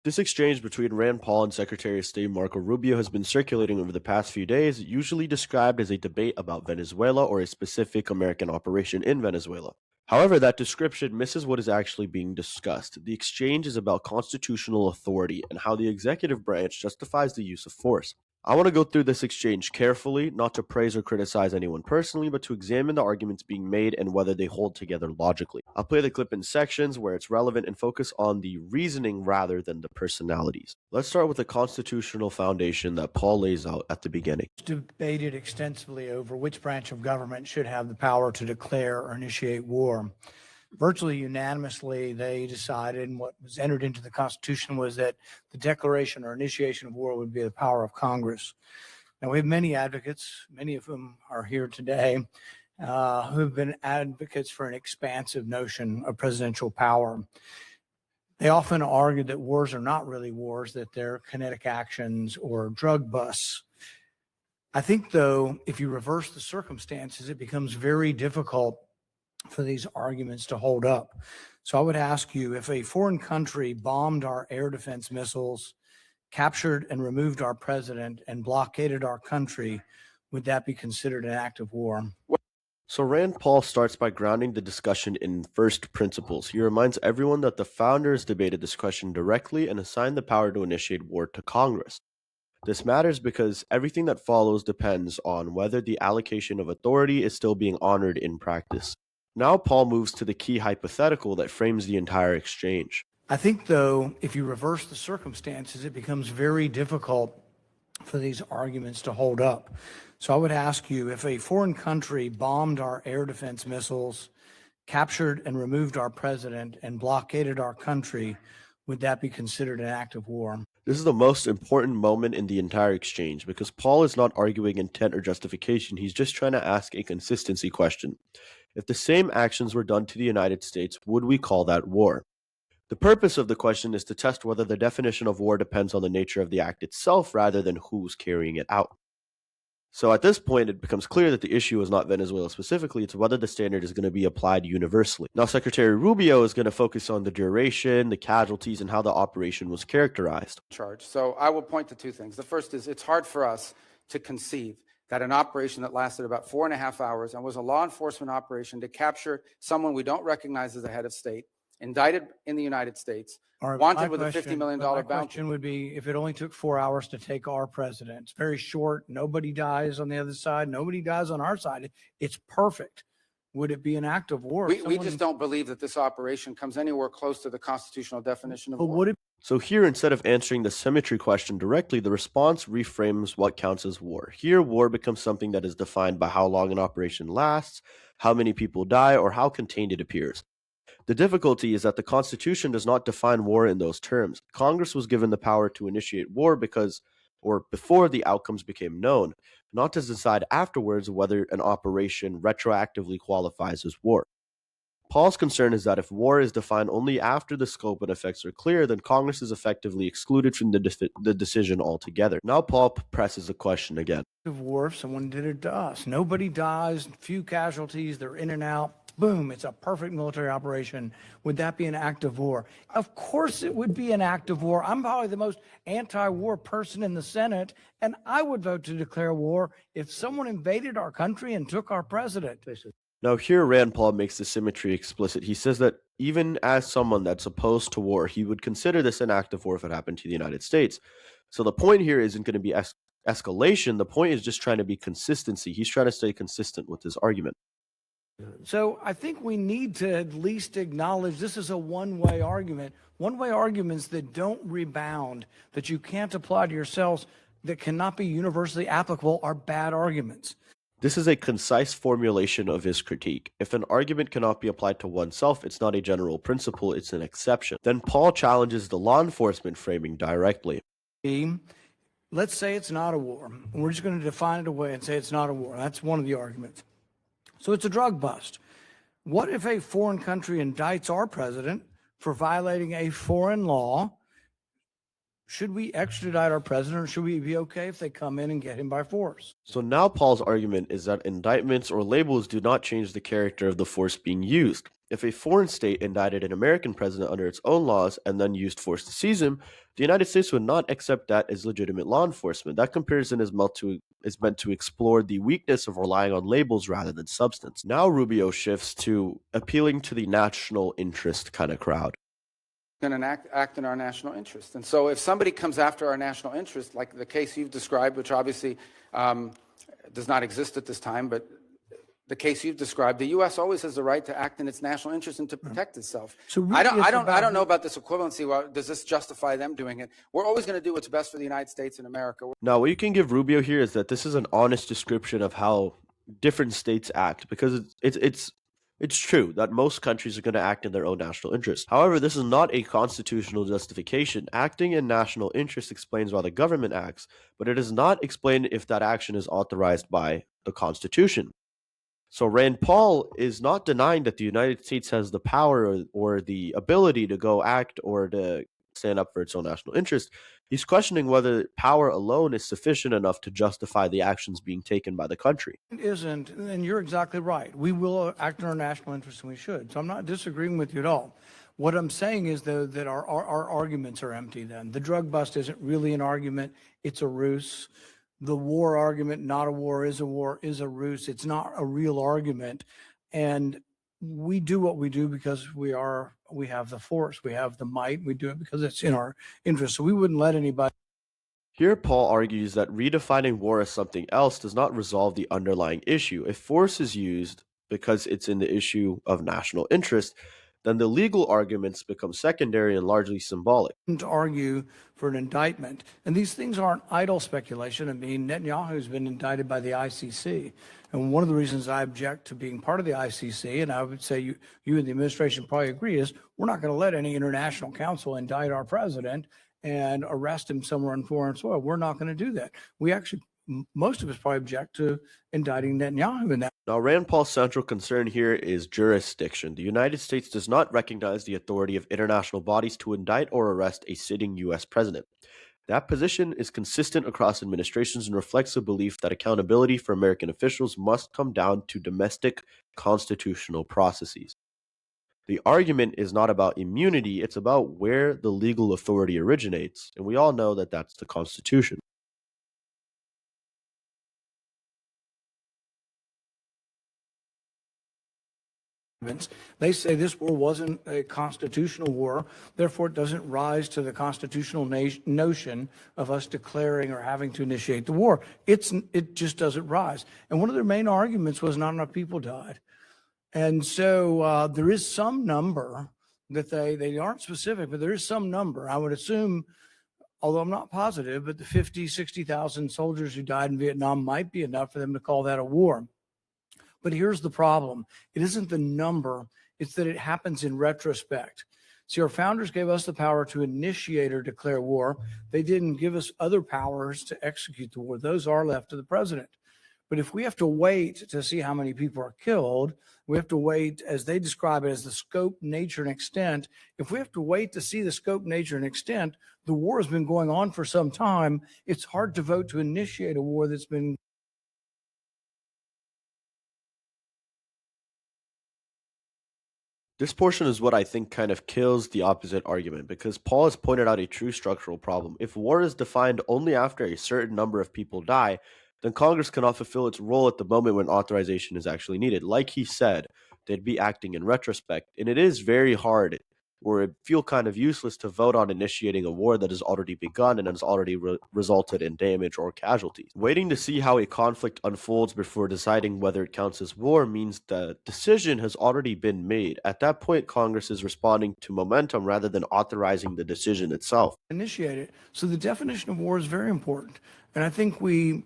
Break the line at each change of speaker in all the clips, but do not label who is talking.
This exchange between Rand Paul and Secretary of State Marco Rubio has been circulating over the past few days, usually described as a debate about Venezuela or a specific American operation in Venezuela. However, that description misses what is actually being discussed. The exchange is about constitutional authority and how the executive branch justifies the use of force. I want to go through this exchange carefully, not to praise or criticize anyone personally, but to examine the arguments being made and whether they hold together logically. I'll play the clip in sections where it's relevant and focus on the reasoning rather than the personalities. Let's start with the constitutional foundation that Paul lays out at the beginning.
Debated extensively over which branch of government should have the power to declare or initiate war. Virtually unanimously, they decided, and what was entered into the Constitution was that the declaration or initiation of war would be the power of Congress. Now, we have many advocates, many of whom are here today, who have been advocates for an expansive notion of presidential power. They often argue that wars are not really wars, that they're kinetic actions or drug busts. I think, though, if you reverse the circumstances, it becomes very difficult for these arguments to hold up. So I would ask you, if a foreign country bombed our air defense missiles, captured and removed our president, and blockaded our country, would that be considered an act of war?
So Rand Paul starts by grounding the discussion in first principles. He reminds everyone that the founders debated this question directly and assigned the power to initiate war to Congress. This matters because everything that follows depends on whether the allocation of authority is still being honored in practice. Now Paul moves to the key hypothetical that frames the entire exchange.
I think, though, if you reverse the circumstances, it becomes very difficult for these arguments to hold up. So I would ask you, if a foreign country bombed our air defense missiles, captured and removed our president, and blockaded our country, would that be considered an act of war?
This is the most important moment in the entire exchange because Paul is not arguing intent or justification. He's just trying to ask a consistency question. If the same actions were done to the United States, would we call that war? The purpose of the question is to test whether the definition of war depends on the nature of the act itself rather than who's carrying it out. So at this point, it becomes clear that the issue is not Venezuela specifically, it's whether the standard is going to be applied universally. Now, Secretary Rubio is going to focus on the duration, the casualties, and how the operation was characterized.
So I will point to two things. The first is it's hard for us to conceive that an operation that lasted about 4.5 hours and was a law enforcement operation to capture someone we don't recognize as a head of state, indicted in the United States, wanted with a $50 million bounty.
My question would be, if it only took 4 hours to take our president, it's very short, nobody dies on the other side, nobody dies on our side, it's perfect. Would it be an act of war?
We just don't believe that this operation comes anywhere close to the constitutional definition of war.
So here, instead of answering the symmetry question directly, the response reframes what counts as war. Here, war becomes something that is defined by how long an operation lasts, how many people die, or how contained it appears. The difficulty is that the Constitution does not define war in those terms. Congress was given the power to initiate war before the outcomes became known, not to decide afterwards whether an operation retroactively qualifies as war. Paul's concern is that if war is defined only after the scope and effects are clear, then Congress is effectively excluded from the decision altogether. Now Paul presses the question again.
Of war, if someone did it to us. Nobody dies, few casualties, they're in and out. Boom, it's a perfect military operation. Would that be an act of war? Of course it would be an act of war. I'm probably the most anti-war person in the Senate, and I would vote to declare war if someone invaded our country and took our president.
Now here Rand Paul makes the symmetry explicit. He says that even as someone that's opposed to war, he would consider this an act of war if it happened to the United States. So the point here isn't going to be escalation. The point is just trying to be consistency. He's trying to stay consistent with his argument.
So I think we need to at least acknowledge this is a one-way argument. One-way arguments that don't rebound, that you can't apply to yourselves, that cannot be universally applicable are bad arguments.
This is a concise formulation of his critique. If an argument cannot be applied to oneself, it's not a general principle, it's an exception. Then Paul challenges the law enforcement framing directly.
Let's say it's not a war. We're just going to define it away and say it's not a war. That's one of the arguments. So it's a drug bust. What if a foreign country indicts our president for violating a foreign law, should we extradite our president, or should we be okay if they come in and get him by force?
So now Paul's argument is that indictments or labels do not change the character of the force being used. If a foreign state indicted an American president under its own laws and then used force to seize him, the United States would not accept that as legitimate law enforcement. That comparison is meant to explore the weakness of relying on labels rather than substance. Now Rubio shifts to appealing to the national interest kind of crowd.
Going to act in our national interest. And so if somebody comes after our national interest, like the case you've described, which obviously does not exist at this time, but the case you've described, the U.S. always has the right to act in its national interest and to protect itself.
So
I don't know about this equivalency. Well, does this justify them doing it? We're always going to do what's best for the United States and America.
Now, what you can give Rubio here is that this is an honest description of how different states act, because it's true that most countries are going to act in their own national interest. However, this is not a constitutional justification. Acting in national interest explains why the government acts, but it does not explain if that action is authorized by the Constitution. So Rand Paul is not denying that the United States has the power or the ability to go act or to stand up for its own national interest. He's questioning whether power alone is sufficient enough to justify the actions being taken by the country.
It isn't, and you're exactly right. We will act in our national interest, and we should. So I'm not disagreeing with you at all. What I'm saying is, though, that our arguments are empty then. The drug bust isn't really an argument. It's a ruse. The war argument, not a war, is a ruse. It's not a real argument. And we do what we do because we have the force, we have the might, we do it because it's in our interest. So we wouldn't let anybody.
Here, Paul argues that redefining war as something else does not resolve the underlying issue. If force is used because it's in the issue of national interest, then the legal arguments become secondary and largely symbolic.
To argue for an indictment. And these things aren't idle speculation. I mean, Netanyahu's been indicted by the ICC. And one of the reasons I object to being part of the ICC, and I would say you and the administration probably agree, is we're not going to let any international council indict our president and arrest him somewhere on foreign soil. We're not going to do that. We actually, most of us probably object to indicting Netanyahu in that.
Now, Rand Paul's central concern here is jurisdiction. The United States does not recognize the authority of international bodies to indict or arrest a sitting U.S. president. That position is consistent across administrations and reflects a belief that accountability for American officials must come down to domestic constitutional processes. The argument is not about immunity, it's about where the legal authority originates, and we all know that that's the Constitution.
They say this war wasn't a constitutional war, therefore it doesn't rise to the constitutional notion of us declaring or having to initiate the war. It just doesn't rise. And one of their main arguments was not enough people died. And so there is some number that they aren't specific, but there is some number. I would assume, although I'm not positive, but the 50, 60,000 soldiers who died in Vietnam might be enough for them to call that a war. But here's the problem. It isn't the number, it's that it happens in retrospect. See, our founders gave us the power to initiate or declare war. They didn't give us other powers to execute the war. Those are left to the president. But if we have to wait to see how many people are killed, we have to wait, as they describe it, as the scope, nature, and extent. If we have to wait to see the scope, nature, and extent, the war has been going on for some time. It's hard to vote to initiate a war that's been.
This portion is what I think kind of kills the opposite argument, because Paul has pointed out a true structural problem. If war is defined only after a certain number of people die, then Congress cannot fulfill its role at the moment when authorization is actually needed. Like he said, they'd be acting in retrospect, and it is very hard, or it feel kind of useless to vote on initiating a war that has already begun and has already resulted in damage or casualties. Waiting to see how a conflict unfolds before deciding whether it counts as war means the decision has already been made. At that point, Congress is responding to momentum rather than authorizing the decision itself.
Initiate it. So the definition of war is very important. And I think we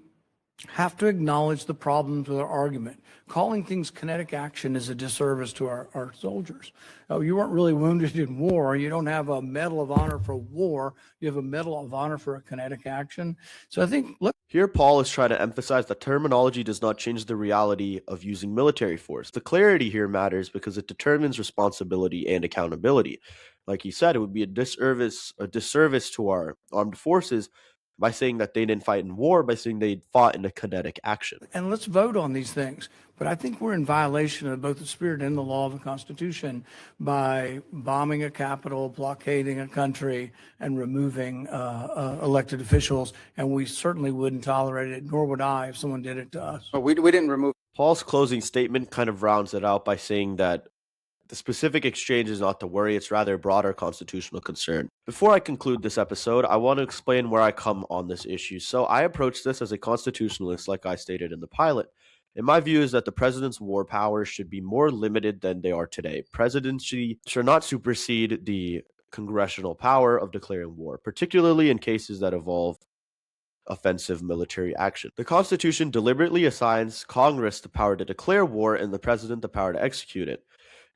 have to acknowledge the problems with our argument. Calling things kinetic action is a disservice to our soldiers. Oh, you weren't really wounded in war. You don't have a Medal of Honor for war. You have a Medal of Honor for a kinetic action. So I think, look.
Here, Paul is trying to emphasize that terminology does not change the reality of using military force. The clarity here matters because it determines responsibility and accountability. Like he said, it would be a disservice to our armed forces by saying that they didn't fight in war, by saying they fought in a kinetic action.
And let's vote on these things. But I think we're in violation of both the spirit and the law of the Constitution by bombing a capital, blockading a country, and removing elected officials. And we certainly wouldn't tolerate it, nor would I if someone did it to us.
But we didn't remove.
Paul's closing statement kind of rounds it out by saying that the specific exchange is not to worry, it's rather a broader constitutional concern. Before I conclude this episode, I want to explain where I come on this issue. So I approach this as a constitutionalist, like I stated in the pilot. And my view is that the president's war powers should be more limited than they are today. Presidency should not supersede the congressional power of declaring war, particularly in cases that involve offensive military action. The Constitution deliberately assigns Congress the power to declare war and the president the power to execute it.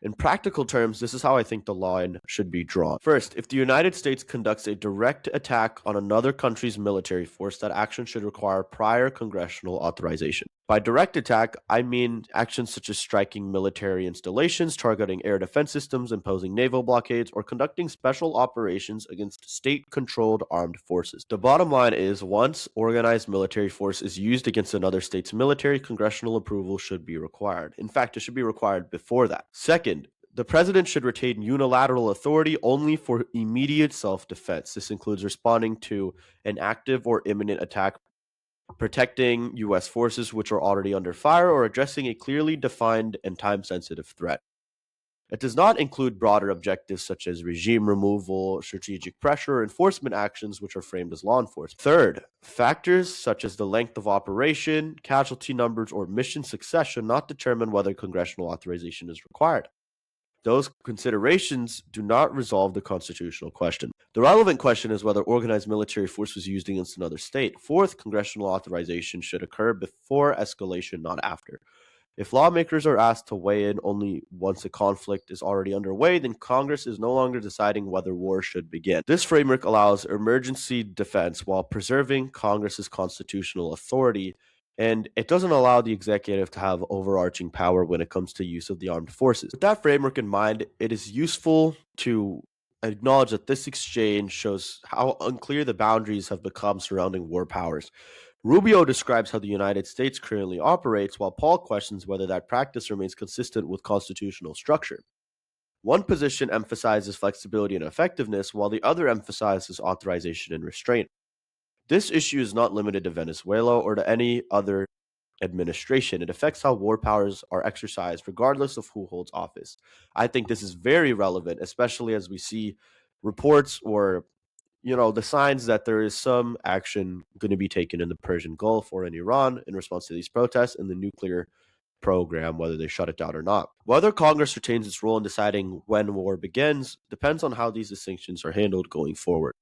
In practical terms, this is how I think the line should be drawn. First, if the United States conducts a direct attack on another country's military force, that action should require prior congressional authorization. By direct attack, I mean actions such as striking military installations, targeting air defense systems, imposing naval blockades, or conducting special operations against state-controlled armed forces. The bottom line is, once organized military force is used against another state's military, congressional approval should be required. In fact, it should be required before that. Second, the president should retain unilateral authority only for immediate self-defense. This includes responding to an active or imminent attack, protecting U.S. forces which are already under fire, or addressing a clearly defined and time-sensitive threat. It does not include broader objectives such as regime removal, strategic pressure, or enforcement actions which are framed as law enforcement. Third, factors such as the length of operation, casualty numbers, or mission success should not determine whether congressional authorization is required. Those considerations do not resolve the constitutional question. The relevant question is whether organized military force was used against another state. Fourth, congressional authorization should occur before escalation, not after. If lawmakers are asked to weigh in only once a conflict is already underway, then Congress is no longer deciding whether war should begin. This framework allows emergency defense while preserving Congress's constitutional authority, and it doesn't allow the executive to have overarching power when it comes to use of the armed forces. With that framework in mind, it is useful to acknowledge that this exchange shows how unclear the boundaries have become surrounding war powers. Rubio describes how the United States currently operates, while Paul questions whether that practice remains consistent with constitutional structure. One position emphasizes flexibility and effectiveness, while the other emphasizes authorization and restraint. This issue is not limited to Venezuela or to any other administration. It affects how war powers are exercised regardless of who holds office. I think this is very relevant, especially as we see reports or the signs that there is some action going to be taken in the Persian Gulf or in Iran in response to these protests and the nuclear program, whether they shut it down or not. Whether Congress retains its role in deciding when war begins depends on how these distinctions are handled going forward.